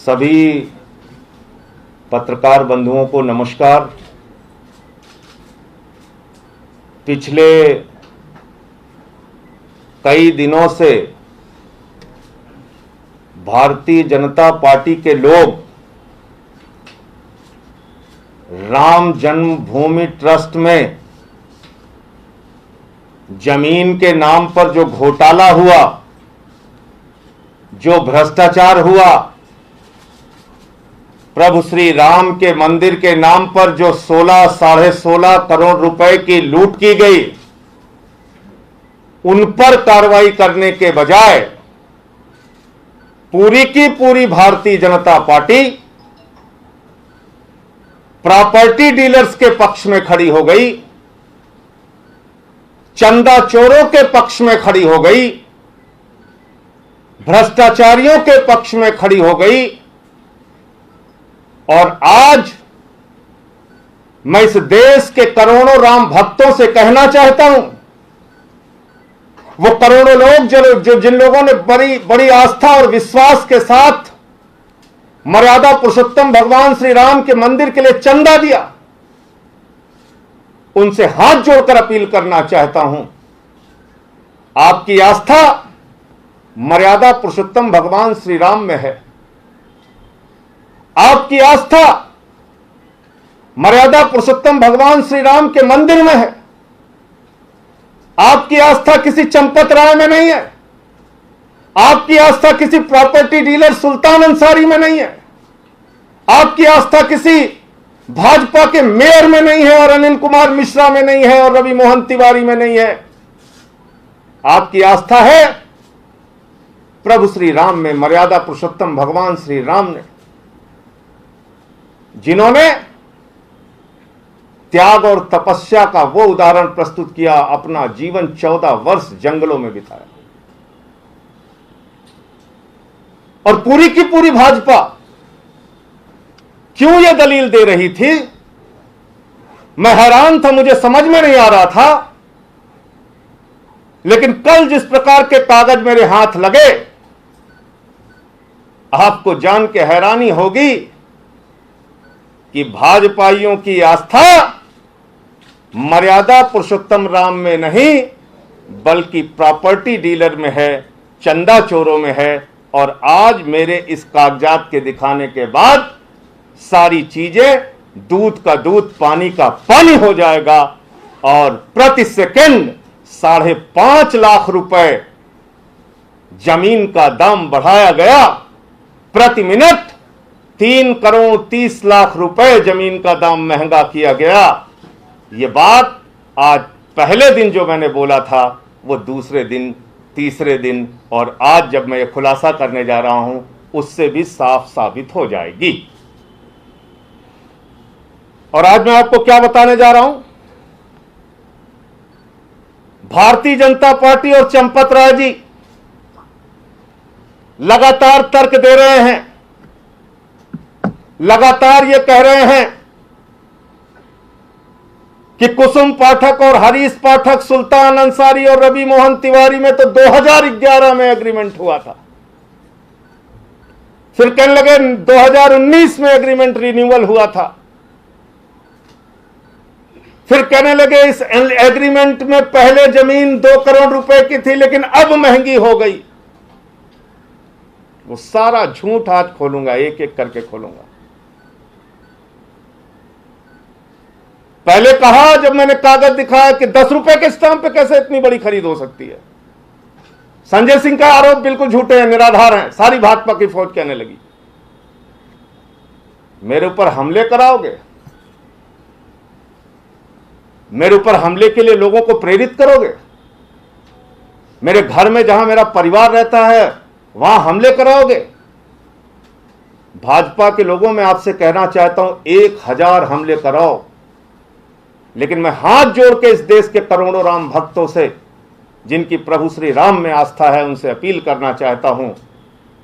सभी पत्रकार बंधुओं को नमस्कार। पिछले कई दिनों से भारतीय जनता पार्टी के लोग राम जन्मभूमि ट्रस्ट में जमीन के नाम पर जो घोटाला हुआ, जो भ्रष्टाचार हुआ, प्रभु श्री राम के मंदिर के नाम पर जो 16 साढ़े 16 करोड़ रुपए की लूट की गई, उन पर कार्रवाई करने के बजाय पूरी की पूरी Bharatiya Janata party property dealers के पक्ष में खड़ी हो गई, चंदा चोरों के पक्ष में खड़ी हो गई, भ्रष्टाचारियों के पक्ष में खड़ी हो गई। और आज मैं इस देश के करोड़ों राम भक्तों से कहना चाहता हूं, वो करोड़ों लोग जो जिन लोगों ने बड़ी बड़ी आस्था और विश्वास के साथ मर्यादा पुरुषोत्तम भगवान श्री राम के मंदिर के लिए चंदा दिया, उनसे हाथ जोड़कर अपील करना चाहता हूं, आपकी आस्था मर्यादा पुरुषोत्तम भगवान श्री राम में है, आपकी आस्था मर्यादा पुरुषोत्तम भगवान श्री राम के मंदिर में है, आपकी आस्था किसी चंपत राय में नहीं है, आपकी आस्था किसी प्रॉपर्टी डीलर सुल्तान अंसारी में नहीं है, आपकी आस्था किसी भाजपा के मेयर में नहीं है और अनिल कुमार मिश्रा में नहीं है और रवि मोहन तिवारी में नहीं है। आपकी आस्था है प्रभु श्री राम में, मर्यादा पुरुषोत्तम भगवान श्री राम ने, जिन्होंने त्याग और तपस्या का वो उदाहरण प्रस्तुत किया, अपना जीवन 14 वर्ष जंगलों में बिताया। और पूरी की पूरी भाजपा क्यों यह दलील दे रही थी, मैं हैरान था, मुझे समझ में नहीं आ रहा था। लेकिन कल जिस प्रकार के कागज मेरे हाथ लगे, आपको जान के हैरानी होगी कि भाजपाइयों की आस्था मर्यादा पुरुषोत्तम राम में नहीं बल्कि प्रॉपर्टी डीलर में है, चंदा चोरों में है। और आज मेरे इस कागजात के दिखाने के बाद सारी चीजें दूध का दूध पानी का पानी हो जाएगा और प्रति सेकंड 5.5 लाख रुपए जमीन का दाम बढ़ाया गया, प्रति मिनट 3 करोड़ 30 लाख रुपए जमीन का दाम महंगा किया गया। यह बात आज पहले दिन जो मैंने बोला था वो दूसरे दिन, तीसरे दिन और आज जब मैं ये खुलासा करने जा रहा हूं उससे भी साफ साबित हो जाएगी। और आज मैं आपको क्या बताने जा रहा हूं, भारतीय जनता पार्टी और चंपत राय जी लगातार तर्क दे रहे हैं, लगातार ये कह रहे हैं कि कुसुम पाठक और हरीश पाठक, सुल्तान अंसारी और रवि मोहन तिवारी में तो 2011 में एग्रीमेंट हुआ था, फिर कहने लगे 2019 में एग्रीमेंट रिन्यूअल हुआ था, फिर कहने लगे इस एग्रीमेंट में पहले जमीन 2 करोड़ रुपए की थी लेकिन अब महंगी हो गई। वो सारा झूठ आज खोलूंगा, एक एक करके खोलूंगा। पहले कहा जब मैंने कागज दिखाया कि 10 रुपए के स्टाम्प पे कैसे इतनी बड़ी खरीद हो सकती है। संजय सिंह का आरोप बिल्कुल झूठे हैं, निराधार हैं, सारी भाजपा की फौज कहने लगी। मेरे ऊपर हमले कराओगे, मेरे ऊपर हमले के लिए लोगों को प्रेरित करोगे, मेरे घर में जहां मेरा परिवार रहता है वहां हमले कराओगे। भाजपा के लोगों में आपसे कहना चाहता हूं 1000 हमले कराओ, लेकिन मैं हाथ जोड़ के इस देश के करोड़ों राम भक्तों से जिनकी प्रभु श्री राम में आस्था है उनसे अपील करना चाहता हूं,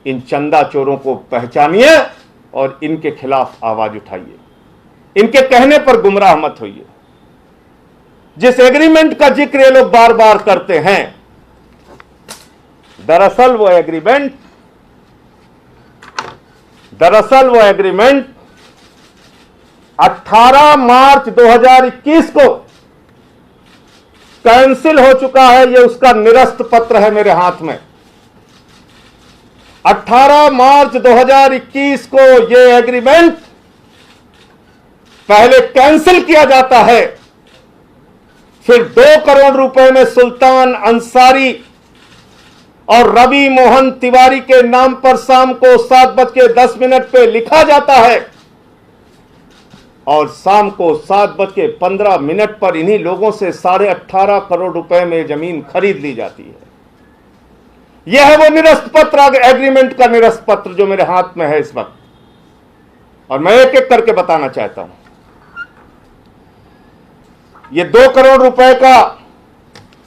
इन चंदा चोरों को पहचानिए और इनके खिलाफ आवाज उठाइए, इनके कहने पर गुमराह मत होइए। जिस एग्रीमेंट का जिक्र ये लोग बार बार करते हैं, दरअसल वो एग्रीमेंट दरअसल वो एग्रीमेंट 18 मार्च 2021 को कैंसिल हो चुका है। ये उसका निरस्त पत्र है मेरे हाथ में। 18 मार्च 2021 को ये एग्रीमेंट पहले कैंसिल किया जाता है, फिर 2 करोड़ रुपए में सुल्तान अंसारी और रवि मोहन तिवारी के नाम पर शाम को 7:10 पे लिखा जाता है और शाम को 7:15 पर इन्हीं लोगों से 18.5 करोड़ रुपए में जमीन खरीद ली जाती है। यह है वो निरस्त पत्र, एग्रीमेंट का निरस्त पत्र जो मेरे हाथ में है इस वक्त, और मैं एक एक करके बताना चाहता हूं। ये 2 करोड़ रुपए का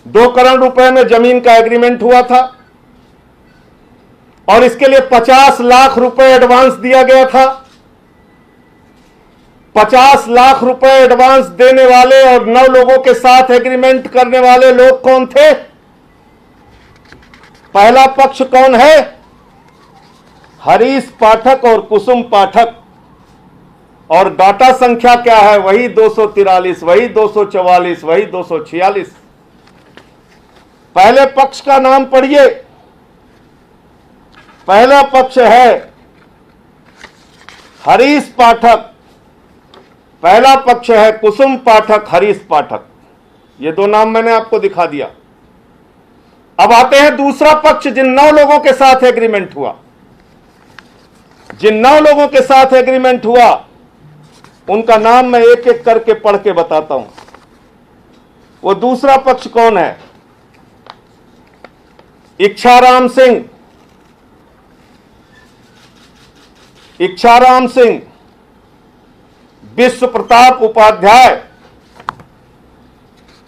2 करोड़ रुपए में जमीन का एग्रीमेंट हुआ था और इसके लिए 50 लाख रुपए एडवांस दिया गया था। 50 लाख रुपए एडवांस देने वाले और 9 लोगों के साथ एग्रीमेंट करने वाले लोग कौन थे? पहला पक्ष कौन है? हरीश पाठक और कुसुम पाठक, और डाटा संख्या क्या है? वही 243, वही 244, वही 246। पहले पक्ष का नाम पढ़िए। पहला पक्ष है हरीश पाठक, पहला पक्ष है कुसुम पाठक, हरीश पाठक। ये 2 नाम मैंने आपको दिखा दिया। अब आते हैं दूसरा पक्ष, जिन 9 लोगों के साथ एग्रीमेंट हुआ। जिन 9 लोगों के साथ एग्रीमेंट हुआ उनका नाम मैं एक एक करके पढ़ के बताता हूं। वो दूसरा पक्ष कौन है? इच्छाराम सिंह, इच्छाराम सिंह, विश्व प्रताप उपाध्याय,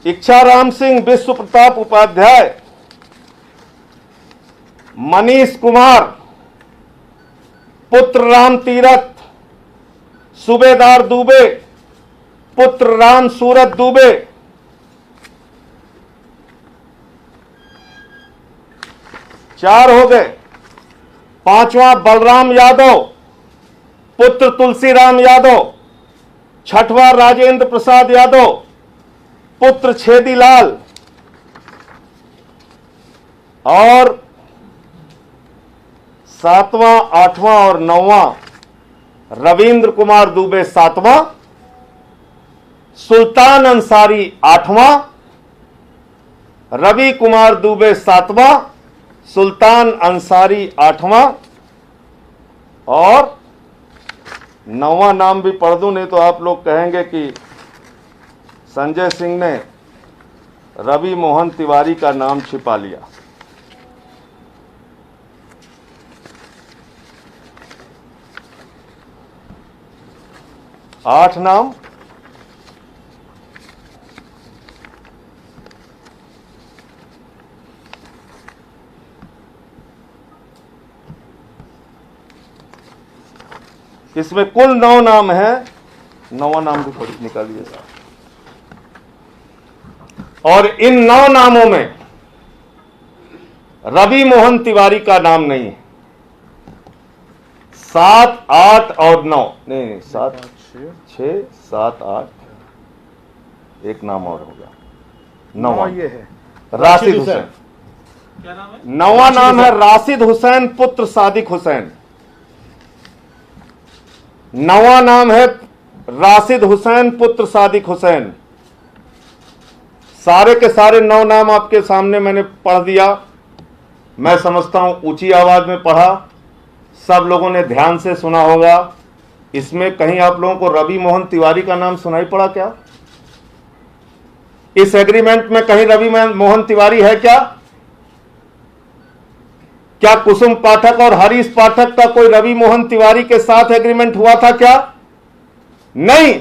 इच्छाराम सिंह, विश्व प्रताप उपाध्याय, मनीष कुमार, पुत्र राम तीरथ, सूबेदार दुबे, पुत्र राम सूरत दुबे, चार हो गए। 5वां बलराम यादव, पुत्र तुलसीराम यादव, 6वां राजेंद्र प्रसाद यादव, पुत्र छेदीलाल, और 7वां, 8वां और 9वां रविंद्र कुमार दुबे 7वां, सुल्तान अंसारी 8वां, रवि कुमार दुबे 7वां, सुल्तान अंसारी 8वां, और 9वां नाम भी पढ़ दूं, नहीं तो आप लोग कहेंगे कि संजय सिंह ने रवि मोहन तिवारी का नाम छिपा लिया। आठ नाम इसमें कुल 9 नाम है। 9वां नाम भी थोड़ी निकालिए साहब। और इन 9 नामों में रवि मोहन तिवारी का नाम नहीं है। 7, 8 और 9, नहीं 7, 6, 7, 8, एक नाम और होगा। 9वां ये है राशिद हुसैन। क्या नाम है? 9वां नाम है राशिद हुसैन पुत्र सादिक हुसैन। 9वां नाम है राशिद हुसैन पुत्र सादिक हुसैन। सारे के सारे 9 नाम आपके सामने मैंने पढ़ दिया। मैं समझता हूं ऊंची आवाज में पढ़ा, सब लोगों ने ध्यान से सुना होगा। इसमें कहीं आप लोगों को रवि मोहन तिवारी का नाम सुनाई पड़ा क्या? इस एग्रीमेंट में कहीं रवि मोहन तिवारी है क्या? क्या कुसुम पाठक और हरीश पाठक का कोई रवि मोहन तिवारी के साथ एग्रीमेंट हुआ था क्या? नहीं,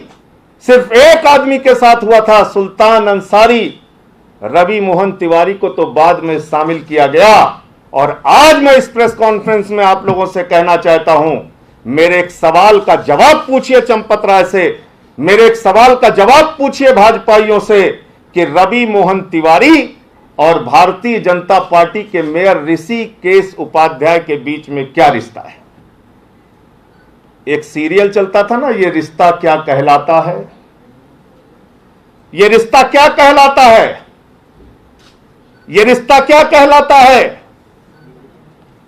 सिर्फ एक आदमी के साथ हुआ था, सुल्तान अंसारी। रवि मोहन तिवारी को तो बाद में शामिल किया गया। और आज मैं इस प्रेस कॉन्फ्रेंस में आप लोगों से कहना चाहता हूं, मेरे एक सवाल का जवाब पूछिए चंपत राय से, मेरे एक सवाल का जवाब पूछिए भाजपाइयों से कि रवि मोहन तिवारी और भारतीय जनता पार्टी के मेयर ऋषिकेश उपाध्याय के बीच में क्या रिश्ता है? एक सीरियल चलता था ना, ये रिश्ता क्या कहलाता है, ये रिश्ता क्या कहलाता है, ये रिश्ता क्या कहलाता है।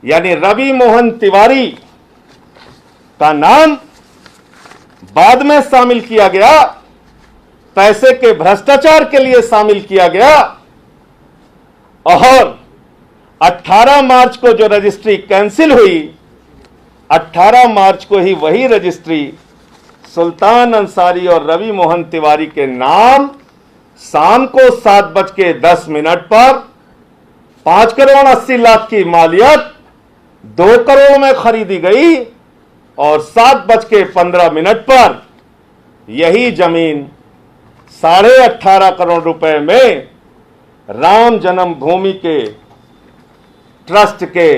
यानी रवि मोहन तिवारी का नाम बाद में शामिल किया गया, पैसे के भ्रष्टाचार के लिए शामिल किया गया, और 18 मार्च को जो रजिस्ट्री कैंसिल हुई, 18 मार्च को ही वही रजिस्ट्री सुल्तान अंसारी और रवि मोहन तिवारी के नाम शाम को 7:10 पर 5 करोड़ 80 लाख की मालियत 2 करोड़ में खरीदी गई, और 7:15 पर यही जमीन 18.5 करोड़ रुपए में राम जन्मभूमि के ट्रस्ट के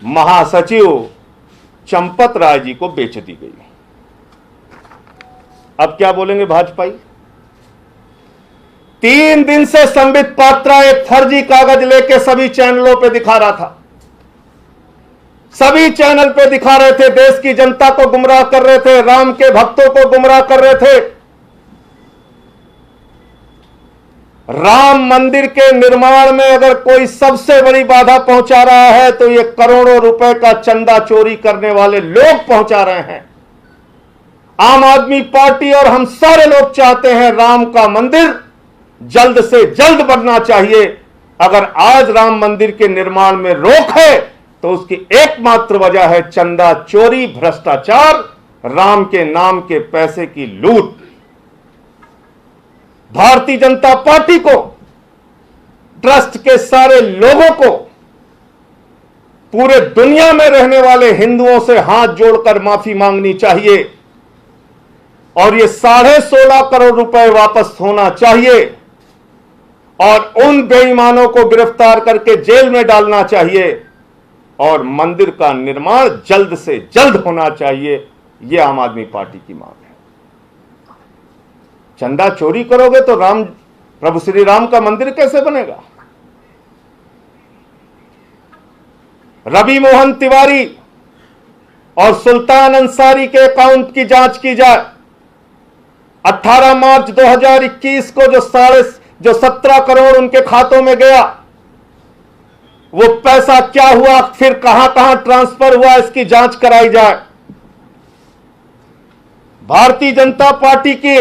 महासचिव चंपत राय जी को बेच दी गई। अब क्या बोलेंगे भाजपाई? 3 दिन से संबित पात्रा एक फर्जी कागज लेके सभी चैनलों पे दिखा रहा था, सभी चैनल पे दिखा रहे थे, देश की जनता को गुमराह कर रहे थे, राम के भक्तों को गुमराह कर रहे थे। राम मंदिर के निर्माण में अगर कोई सबसे बड़ी बाधा पहुंचा रहा है तो ये करोड़ों रुपए का चंदा चोरी करने वाले लोग पहुंचा रहे हैं। आम आदमी पार्टी और हम सारे लोग चाहते हैं राम का मंदिर जल्द से जल्द बनना चाहिए। अगर आज राम मंदिर के निर्माण में रोक है तो उसकी एकमात्र वजह है चंदा चोरी, भ्रष्टाचार, राम के नाम के पैसे की लूट। भारतीय जनता पार्टी को, ट्रस्ट के सारे लोगों को, पूरे दुनिया में रहने वाले हिंदुओं से हाथ जोड़कर माफी मांगनी चाहिए और ये 16.5 करोड़ रुपए वापस होना चाहिए और उन बेईमानों को गिरफ्तार करके जेल में डालना चाहिए और मंदिर का निर्माण जल्द से जल्द होना चाहिए। यह आम आदमी पार्टी की मांग है। चंदा चोरी करोगे तो राम, प्रभु श्री राम का मंदिर कैसे बनेगा? रवि मोहन तिवारी और सुल्तान अंसारी के अकाउंट की जांच की जाए। 18 मार्च 2021 को जो 17 करोड़ उनके खातों में गया, वो पैसा क्या हुआ, फिर कहां कहां ट्रांसफर हुआ, इसकी जांच कराई जाए। भारतीय जनता पार्टी के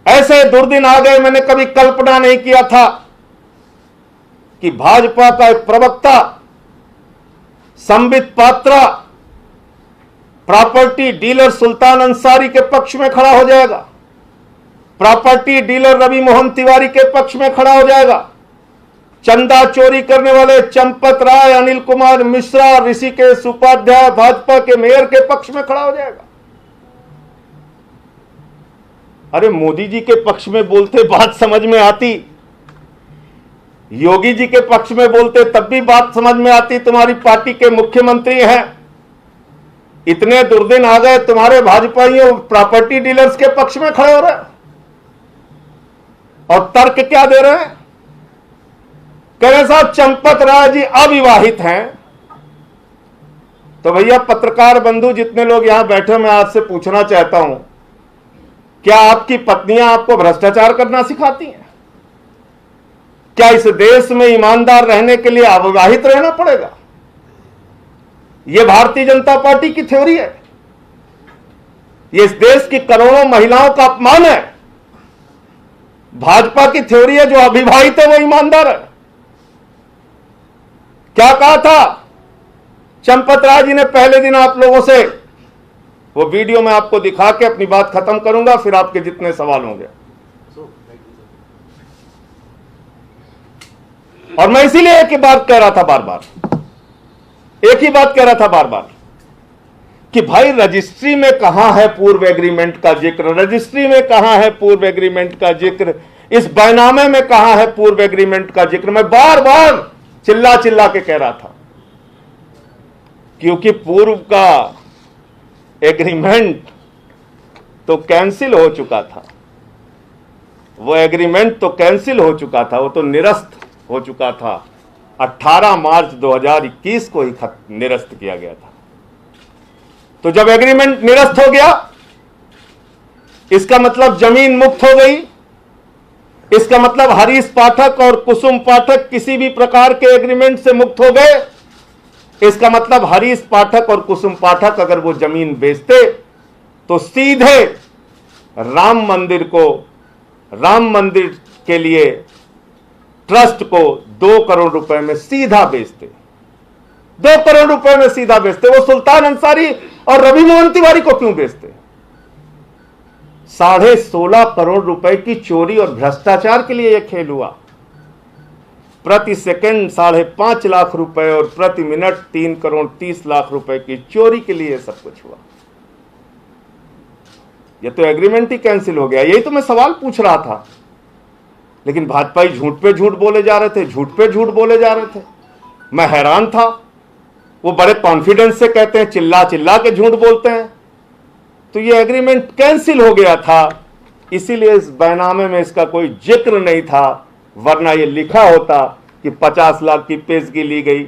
ऐसे दुर्दिन आ गए, मैंने कभी कल्पना नहीं किया था कि भाजपा का एक प्रवक्ता संबित पात्रा प्रॉपर्टी डीलर सुल्तान अंसारी के पक्ष में खड़ा हो जाएगा, प्रॉपर्टी डीलर रवि मोहन तिवारी के पक्ष में खड़ा हो जाएगा, चंदा चोरी करने वाले चंपत राय, अनिल कुमार मिश्रा, ऋषिकेश उपाध्याय भाजपा के मेयर के पक्ष में खड़ा हो जाएगा। अरे मोदी जी के पक्ष में बोलते बात समझ में आती, योगी जी के पक्ष में बोलते तब भी बात समझ में आती, तुम्हारी पार्टी के मुख्यमंत्री हैं। इतने दुर्दिन आ गए, तुम्हारे भाजपाइयों प्रॉपर्टी डीलर्स के पक्ष में खड़े हो रहे हैं और तर्क क्या दे रहे हैं? कह रहे साहब चंपत राय जी अविवाहित हैं। तो भैया पत्रकार बंधु जितने लोग यहां बैठे, मैं आपसे पूछना चाहता हूं, क्या आपकी पत्नियां आपको भ्रष्टाचार करना सिखाती हैं? क्या इस देश में ईमानदार रहने के लिए अविवाहित रहना पड़ेगा? यह भारतीय जनता पार्टी की थ्योरी है। यह इस देश की करोड़ों महिलाओं का अपमान है। भाजपा की थ्योरी है जो अविवाहित है वो ईमानदार है। क्या कहा था चंपत राय जी ने पहले दिन आप लोगों से? वो वीडियो मैं आपको दिखा के अपनी बात खत्म करूंगा, फिर आपके जितने सवाल होंगे। और मैं इसीलिए एक ही बात कह रहा था बार बार, एक ही बात कह रहा था बार बार कि भाई रजिस्ट्री में कहां है पूर्व एग्रीमेंट का जिक्र, रजिस्ट्री में कहां है पूर्व एग्रीमेंट का जिक्र, इस बैनामे में कहां है पूर्व एग्रीमेंट का जिक्र। मैं बार बार चिल्ला चिल्ला के कह रहा था क्योंकि पूर्व का एग्रीमेंट तो कैंसिल हो चुका था, वो एग्रीमेंट तो कैंसिल हो चुका था, वो तो निरस्त हो चुका था। 18 मार्च 2021 को ही निरस्त किया गया था। तो जब एग्रीमेंट निरस्त हो गया, इसका मतलब जमीन मुक्त हो गई। इसका मतलब हरीश पाठक और कुसुम पाठक किसी भी प्रकार के एग्रीमेंट से मुक्त हो गए। इसका मतलब हरीश पाठक और कुसुम पाठक अगर वो जमीन बेचते तो सीधे राम मंदिर के लिए ट्रस्ट को 2 करोड़ रुपए में सीधा बेचते। 2 करोड़ रुपए में सीधा बेचते। वो सुल्तान अंसारी और रवि मोहन तिवारी को क्यों बेचते? 16.5 करोड़ रुपए की चोरी और भ्रष्टाचार के लिए यह खेल हुआ। प्रति सेकंड 5.5 लाख रुपए और प्रति मिनट 3 करोड़ 30 लाख रुपए की चोरी के लिए सब कुछ हुआ। यह तो एग्रीमेंट ही कैंसिल हो गया। यही तो मैं सवाल पूछ रहा था, लेकिन भाजपाई झूठ पे झूठ बोले जा रहे थे, झूठ पे झूठ बोले जा रहे थे। मैं हैरान था। वो बड़े कॉन्फिडेंस से कहते हैं, चिल्ला चिल्ला के झूठ बोलते हैं। तो ये एग्रीमेंट कैंसिल हो गया था, इसीलिए इस बैनामे में इसका कोई जिक्र नहीं था, वरना ये लिखा होता कि 50 लाख की पेशगी ली गई।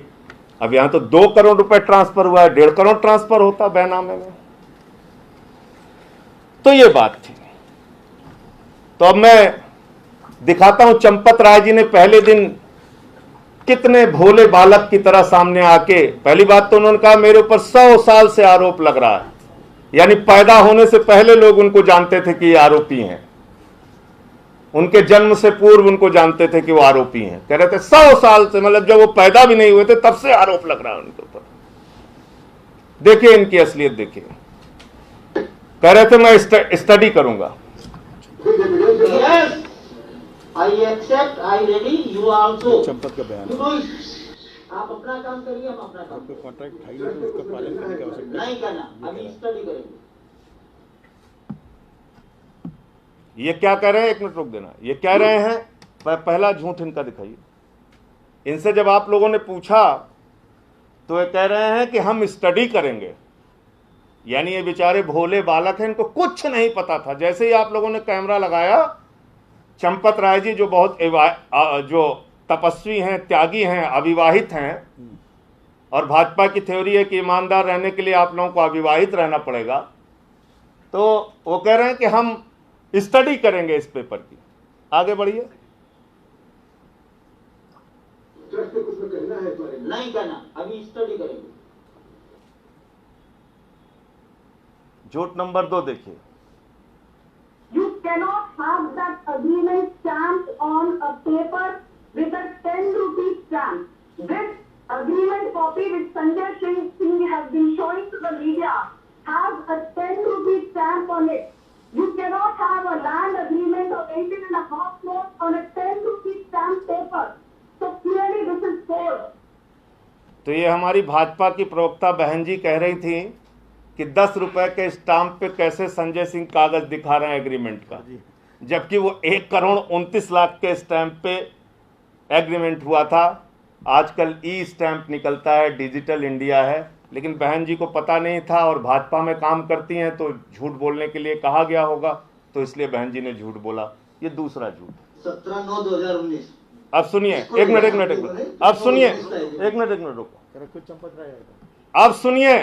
अब यहां तो 2 करोड़ रुपए ट्रांसफर हुआ है, 1.5 करोड़ ट्रांसफर होता बैनामे में। तो ये बात थी। तो अब मैं दिखाता हूं चंपत राय जी ने पहले दिन कितने भोले बालक की तरह सामने आके, पहली बात तो उन्होंने कहा मेरे ऊपर 100 साल से आरोप लग रहा है, यानी पैदा होने से पहले लोग उनको जानते थे कि ये आरोपी हैं। उनके जन्म से पूर्व उनको जानते थे कि वो आरोपी हैं। कह रहे थे 100 साल से, मतलब जब वो पैदा भी नहीं हुए थे तब से आरोप लग रहा है उनके ऊपर। देखिए इनकी असलियत देखिए। कह रहे थे मैं स्टडी करूंगा। I accept, I ready, you also. Champat का बयान आप अपना काम करिए, हम अपना काम आपको कॉन्ट्रैक्ट था ही नहीं, तो उसका पालन करने की आवश्यकता नहीं करना, अभी स्टडी करेंगे। ये क्या कह रहे हैं, 1 मिनट रुक देना। ये कह रहे हैं, पहला झूठ इनका दिखाइए। इनसे जब आप लोगों ने पूछा तो ये कह रहे हैं कि हम स्टडी करेंगे, यानी ये बेचारे भोले बालक हैं, इनको कुछ नहीं पता था। जैसे ही आप लोगों ने कैमरा लगाया, चंपत राय जी जो बहुत जो तपस्वी हैं, त्यागी हैं, अविवाहित हैं, और भाजपा की थ्योरी है कि ईमानदार रहने के लिए आप लोगों को अविवाहित रहना पड़ेगा, तो वो कह रहे हैं कि हम स्टडी करेंगे इस पेपर की। आगे बढ़िए। नहीं करना, अभी स्टडी करेंगे। झूठ नंबर 2 देखिए। You cannot have that agreement stamped on a paper with a 10 rupee stamp. This agreement copy which Sanjay Singh has been showing to the media has a 10 rupee stamp on it. You cannot have a land agreement of 18.5 crores on a 10 rupee stamp paper. So clearly this is fraud. तो ये हमारी भाजपा की प्रवक्ता बहन जी कह रही थी कि 10 रुपए के स्टाम्प पे कैसे संजय सिंह कागज दिखा रहे हैं एग्रीमेंट का, जबकि वो 1 करोड़ 29 लाख के स्टैंप पे एग्रीमेंट हुआ था। आजकल ई स्टैंप निकलता है, डिजिटल इंडिया है, लेकिन बहन जी को पता नहीं था और भाजपा में काम करती हैं तो झूठ बोलने के लिए कहा गया होगा, तो इसलिए बहन जी ने झूठ बोला। ये दूसरा झूठ। 17/9/2019। अब सुनिए, एक मिनट अब सुनिए, एक मिनट रुको। कुछ चंपत राय अब सुनिए,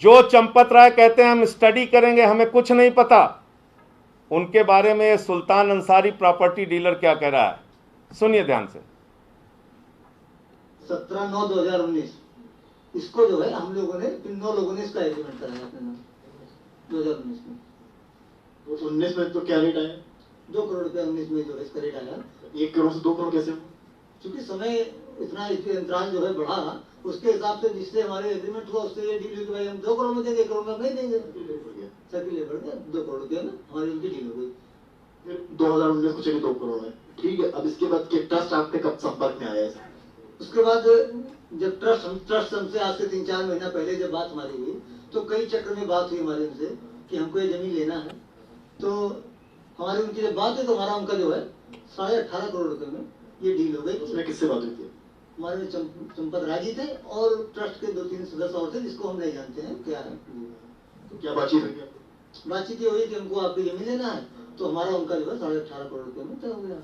जो चंपत राय कहते हैं हम स्टडी करेंगे, हमें कुछ नहीं पता, उनके बारे में सुल्तान अंसारी प्रॉपर्टी डीलर क्या कह रहा है, सुनिए ध्यान से। 17/9/2019 इसको जो है हम लोगों ने 9 लोगों ने इसका एग्रीमेंट कराया अपने नाम 2019 में। 19 में तो क्या रेट आया? 2 करोड़ रुपया 19 में जो इसका रेट आया। 1 करोड़ से 2 करोड़ कैसे? क्योंकि समय इतना अंतराल जो है बढ़ा, उसके हिसाब से जिससे हमारे एग्रीमेंट हुआ उससे ये डील हुई कि भाई हम 2 करोड़ में देंगे, 1 करोड़ में नहीं देंगे। सर्किल बढ़ गया, 2 करोड़ रुपये में हमारी उनकी डील हो गई। फिर 2019 को चलिए 2 करोड़ है, ठीक है। अब इसके बाद के ट्रस्ट आपके कब संपर्क में आया है? उसके बाद जब ट्रस्ट हमसे आज से 3-4 महीना पहले जब बात हमारी हुई, तो कई चक्र में बात हुई हमारे उनसे कि हमको ये जमीन लेना है। तो हमारी उनकी जब बात हुई तो हमारा उनका जो है 18.5 करोड़ रुपए में ये डील हो गई। उसमें किससे बात हुई थी? हमारे चंपत राय जी थे और ट्रस्ट के 2-3 सदस्य और थे, जिसको हम नहीं जानते हैं क्या है। तो क्या बातचीत हुई? बातचीत ये हुई कि हमको आपकी जमीन लेना है, तो हमारा उनका जो है 18.5 करोड़ रुपए में तय हो गया।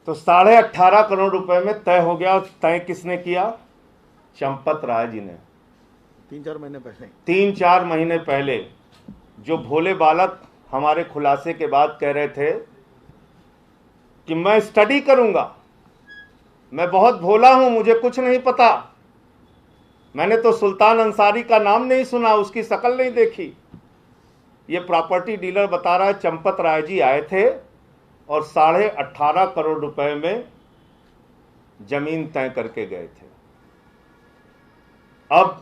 तो 18.5 करोड़ रुपए में तय हो गया। तय किसने किया? चंपत राय जी ने 3-4 महीने पहले 3-4 महीने पहले जो भोले बालक हमारे खुलासे के बाद कह रहे थे कि मैं स्टडी करूंगा, मैं बहुत भोला हूं, मुझे कुछ नहीं पता, मैंने तो सुल्तान अंसारी का नाम नहीं सुना, उसकी शक्ल नहीं देखी। ये प्रॉपर्टी डीलर बता रहा है चंपत राय जी आए थे और 18.5 करोड़ रुपए में जमीन तय करके गए थे। अब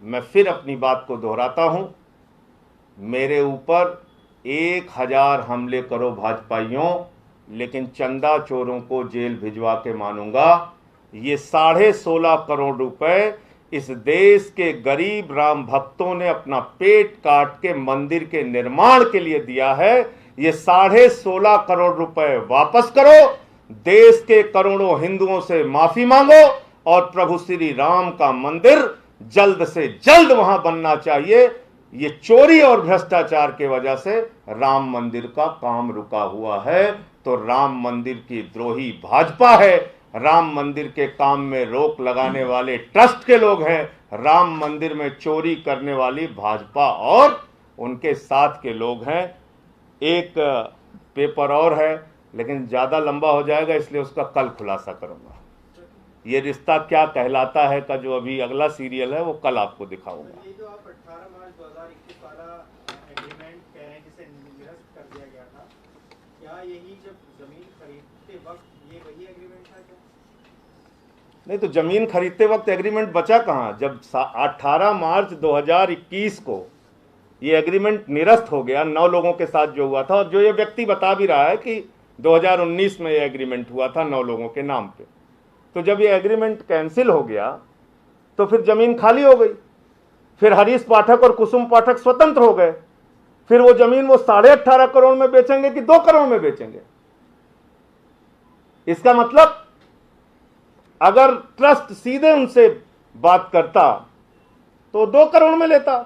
मैं फिर अपनी बात को दोहराता हूं, मेरे ऊपर 1000 हमले करो भाजपाइयों, लेकिन चंदा चोरों को जेल भिजवा के मानूंगा। ये 16.5 करोड़ रुपए इस देश के गरीब राम भक्तों ने अपना पेट काट के मंदिर के निर्माण के लिए दिया है। ये 16.5 करोड़ रुपए वापस करो, देश के करोड़ों हिंदुओं से माफी मांगो और प्रभु श्री राम का मंदिर जल्द से जल्द वहां बनना चाहिए। ये चोरी और भ्रष्टाचार के वजह से राम मंदिर का काम रुका हुआ है, तो राम मंदिर की द्रोही भाजपा है, राम मंदिर के काम में रोक लगाने वाले ट्रस्ट के लोग हैं, राम मंदिर में चोरी करने वाली भाजपा और उनके साथ के लोग हैं। एक पेपर और है, लेकिन ज्यादा लंबा हो जाएगा, इसलिए उसका कल खुलासा करूंगा। ये रिश्ता क्या कहलाता है का जो अभी अगला सीरियल है वो कल आपको दिखाऊंगा। ये जो आप 18 मार्च 2021 वाला एग्रीमेंट कह रहे हैं जिसे निरस्त कर दिया गया था, क्या यही जब जमीन खरीदते वक्त ये वही एग्रीमेंट था क्या? नहीं तो जमीन खरीदते वक्त एग्रीमेंट बचा कहां? जब 18 मार्च 2021 को ये एग्रीमेंट निरस्त हो गया 9 लोगों के साथ जो हुआ था, और जो ये व्यक्ति बता भी रहा है कि 2019 में ये एग्रीमेंट हुआ था 9 लोगों के नाम पे, तो जब ये एग्रीमेंट कैंसिल हो गया तो फिर जमीन खाली हो गई, फिर हरीश पाठक और कुसुम पाठक स्वतंत्र हो गए, फिर वो जमीन वो 18.5 करोड़ में बेचेंगे कि 2 करोड़ में बेचेंगे? इसका मतलब अगर ट्रस्ट सीधे उनसे बात करता तो 2 करोड़ में लेता,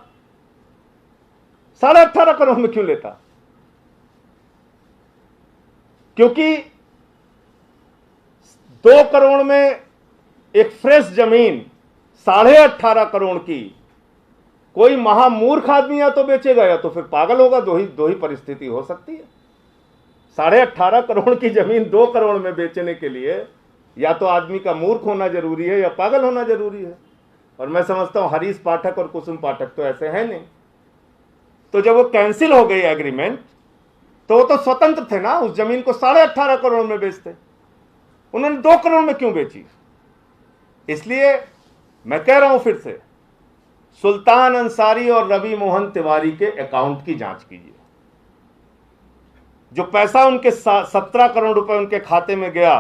18.5 करोड़ में क्यों लेता? क्योंकि 2 करोड़ में एक फ्रेश जमीन 18.5 करोड़ की कोई महामूर्ख आदमी या तो बेचेगा या तो फिर पागल होगा, दो ही परिस्थिति हो सकती है। 18.5 करोड़ की जमीन 2 करोड़ में बेचने के लिए या तो आदमी का मूर्ख होना जरूरी है या पागल होना जरूरी है, और मैं समझता हूं हरीश पाठक और कुसुम पाठक तो ऐसे हैं नहीं। तो जब वो कैंसिल हो गई एग्रीमेंट तो वो तो स्वतंत्र थे ना, उस जमीन को 18.5 करोड़ में बेचते, उन्होंने 2 करोड़ में क्यों बेची? इसलिए मैं कह रहा हूं फिर से, सुल्तान अंसारी और रवि मोहन तिवारी के अकाउंट की जांच कीजिए। जो पैसा उनके 17 करोड़ रुपए उनके खाते में गया,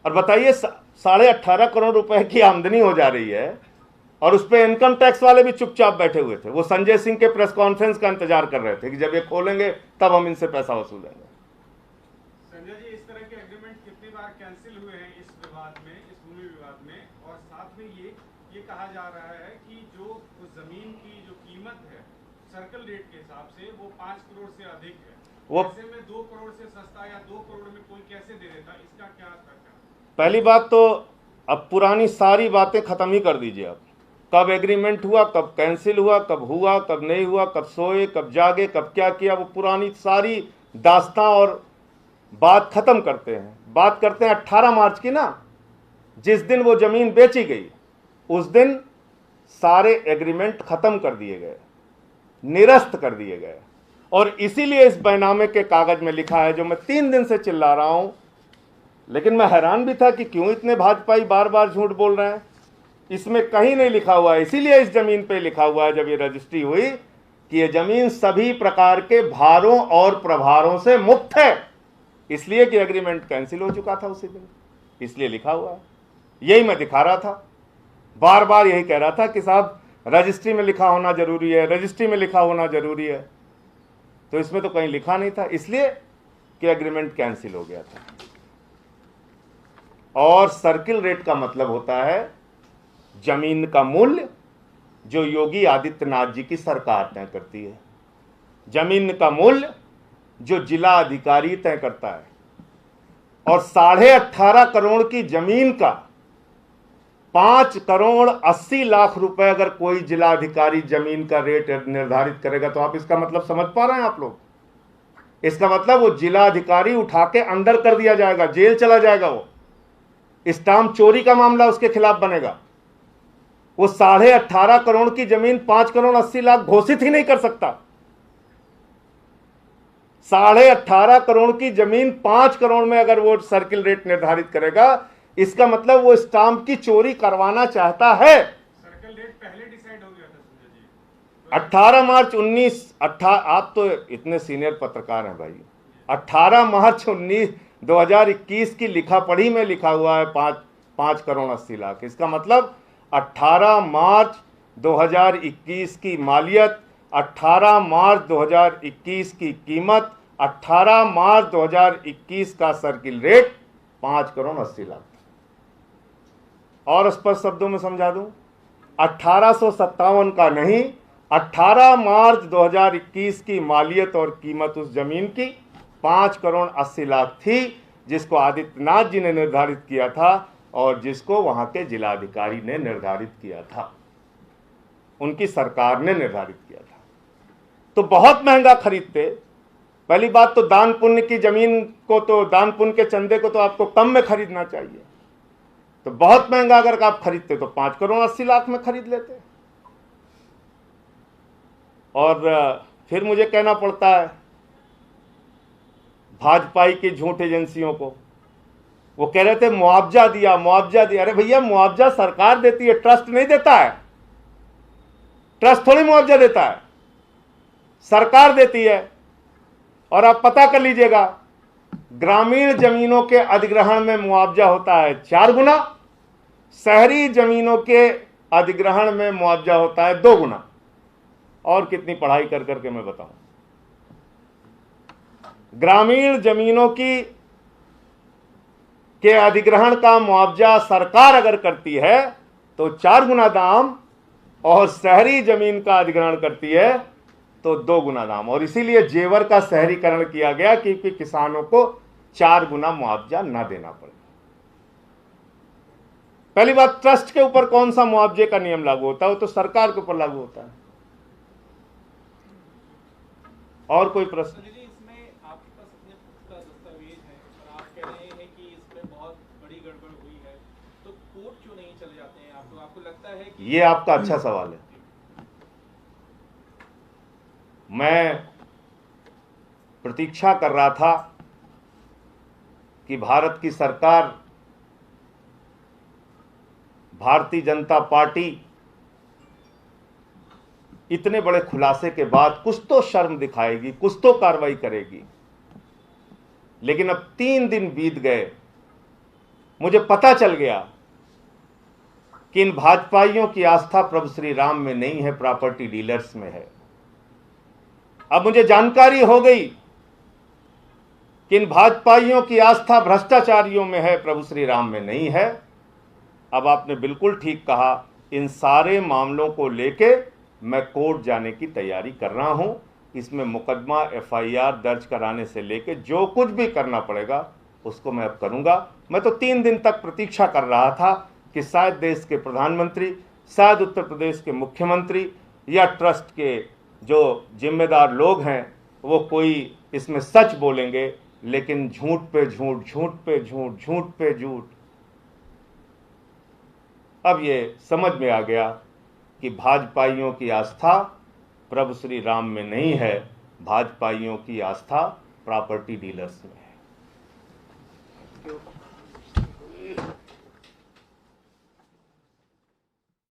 और बताइए 18.5 करोड़ रुपए की आमदनी हो जा रही है और उस पर इनकम टैक्स वाले भी चुपचाप बैठे हुए थे। वो संजय सिंह के प्रेस कॉन्फ्रेंस का इंतजार कर रहे थे कि जब ये खोलेंगे तब हम इनसे पैसा वसूलेंगे। संजय जी, इस तरह के एग्रीमेंट कितनी बार कैंसिल हुए हैं इस विवाद में, इस भूमि विवाद में, और साथ में ये कहा जा रहा है कि जो जमीन की जो कीमत है सर्कल रेट के हिसाब से वो 5 करोड़ से अधिक है, वो ऐसे में 2 करोड़ से सस्ता या 2 करोड़ में कोई कैसे दे देता? इसका क्या तर्क है? पहली बात तो अब पुरानी सारी बातें खत्म ही कर दीजिए। अब कब एग्रीमेंट हुआ, कब कैंसिल हुआ, कब नहीं हुआ, कब सोए, कब जागे, कब क्या किया, वो पुरानी सारी दास्तां और बात खत्म करते हैं। बात करते हैं 18 मार्च की ना, जिस दिन वो जमीन बेची गई उस दिन सारे एग्रीमेंट खत्म कर दिए गए, निरस्त कर दिए गए, और इसीलिए इस बैनामे के कागज में लिखा है, जो मैं 3 दिन से चिल्ला रहा हूं, लेकिन मैं हैरान भी था कि क्यों इतने भाजपाई बार बार झूठ बोल रहे हैं। इसमें कहीं नहीं लिखा हुआ है, इसीलिए इस जमीन पे लिखा हुआ है जब ये रजिस्ट्री हुई कि ये जमीन सभी प्रकार के भारों और प्रभारों से मुक्त है, इसलिए कि एग्रीमेंट कैंसिल हो चुका था उसी दिन, इसलिए लिखा हुआ है। यही मैं दिखा रहा था, बार बार यही कह रहा था कि साहब रजिस्ट्री में लिखा होना जरूरी है, रजिस्ट्री में लिखा होना जरूरी है, तो इसमें तो कहीं लिखा नहीं था, इसलिए कि एग्रीमेंट कैंसिल हो गया था। और सर्किल रेट का मतलब होता है जमीन का मूल्य जो योगी आदित्यनाथ जी की सरकार तय करती है, जमीन का मूल्य जो जिला अधिकारी तय करता है, और 18.5 करोड़ की जमीन का 5 करोड़ 80 लाख रुपए अगर कोई जिलाधिकारी जमीन का रेट निर्धारित करेगा तो आप इसका मतलब समझ पा रहे हैं आप लोग? इसका मतलब वो जिलाधिकारी उठा के अंदर कर दिया जाएगा, जेल चला जाएगा। वो स्टाम्प चोरी का मामला उसके खिलाफ बनेगा। वो 18.5 करोड़ की जमीन 5 करोड़ 80 लाख घोषित ही नहीं कर सकता। 18.5 करोड़ की जमीन 5 करोड़ में अगर वो सर्किल रेट निर्धारित करेगा, इसका मतलब वो स्टाम्प की चोरी करवाना चाहता है। सर्कल रेट पहले डिसाइड हो गया था संजय जी। 18 मार्च आप तो इतने सीनियर पत्रकार हैं भाई। 18 मार्च 2021 की लिखा पढ़ी में लिखा हुआ है 5 करोड़ 80 लाख। इसका मतलब 18 मार्च 2021 की मालियत, 18 मार्च 2021 की कीमत, 18 मार्च 2021 का सर्किल रेट 5 करोड़ 80 लाख। और स्पष्ट शब्दों में समझा दूं, 1857 का नहीं, 18 मार्च 2021 की मालियत और कीमत उस जमीन की 5 करोड़ 80 लाख थी, जिसको आदित्यनाथ जी ने निर्धारित किया था और जिसको वहां के जिलाधिकारी ने निर्धारित किया था, उनकी सरकार ने निर्धारित किया था। तो बहुत महंगा खरीदते। पहली बात तो दान पुण्य की जमीन को, तो दान पुण्य के चंदे को तो आपको कम में खरीदना चाहिए। तो बहुत महंगा अगर आप खरीदते तो 5 करोड़ 80 लाख में खरीद लेते। और फिर मुझे कहना पड़ता है भाजपाई की झूठ एजेंसियों को। वो कह रहे थे मुआवजा दिया, मुआवजा दिया। अरे भैया, मुआवजा सरकार देती है, ट्रस्ट नहीं देता है। ट्रस्ट थोड़ी मुआवजा देता है, सरकार देती है। और आप पता कर लीजिएगा, ग्रामीण जमीनों के अधिग्रहण में मुआवजा होता है 4 गुना, शहरी जमीनों के अधिग्रहण में मुआवजा होता है 2 गुना। और कितनी पढ़ाई कर करके मैं बताऊं। ग्रामीण जमीनों के अधिग्रहण का मुआवजा सरकार अगर करती है तो 4 गुना दाम, और शहरी जमीन का अधिग्रहण करती है तो 2 गुना दाम। और इसीलिए जेवर का शहरीकरण किया गया क्योंकि किसानों को 4 गुना मुआवजा ना देना पड़े। पहली बात, ट्रस्ट के ऊपर कौन सा मुआवजे का नियम लागू होता है? वो तो सरकार के ऊपर लागू होता है। और कोई प्रश्न? जी, इसमें आपके पास अपने का दस्तावेज है और आप कह रहे हैं कि इसमें बहुत बड़ी गड़बड़ हुई है, तो कोर्ट क्यों नहीं चले जाते हैं? आपको लगता है कि ये आपका अच्छा सवाल है। मैं प्रतीक्षा कर रहा था कि भारत की सरकार, भारतीय जनता पार्टी इतने बड़े खुलासे के बाद कुछ तो शर्म दिखाएगी, कुछ तो कार्रवाई करेगी। लेकिन अब 3 दिन बीत गए, मुझे पता चल गया कि इन भाजपाइयों की आस्था प्रभु श्री राम में नहीं है, प्रॉपर्टी डीलर्स में है। अब मुझे जानकारी हो गई कि इन भाजपाइयों की आस्था भ्रष्टाचारियों में है, प्रभु श्री राम में नहीं है। अब आपने बिल्कुल ठीक कहा, इन सारे मामलों को लेके मैं कोर्ट जाने की तैयारी कर रहा हूं। इसमें मुकदमा FIR दर्ज कराने से लेके जो कुछ भी करना पड़ेगा उसको मैं अब करूंगा। मैं तो 3 दिन तक प्रतीक्षा कर रहा था कि शायद देश के प्रधानमंत्री, शायद उत्तर प्रदेश के मुख्यमंत्री या ट्रस्ट के जो जिम्मेदार लोग हैं वो कोई इसमें सच बोलेंगे। लेकिन झूठ पे झूठ, झूठ पे झूठ, झूठ पे झूठ। अब ये समझ में आ गया कि भाजपाइयों की आस्था प्रभु श्री राम में नहीं है, भाजपाइयों की आस्था प्रॉपर्टी डीलर्स में है।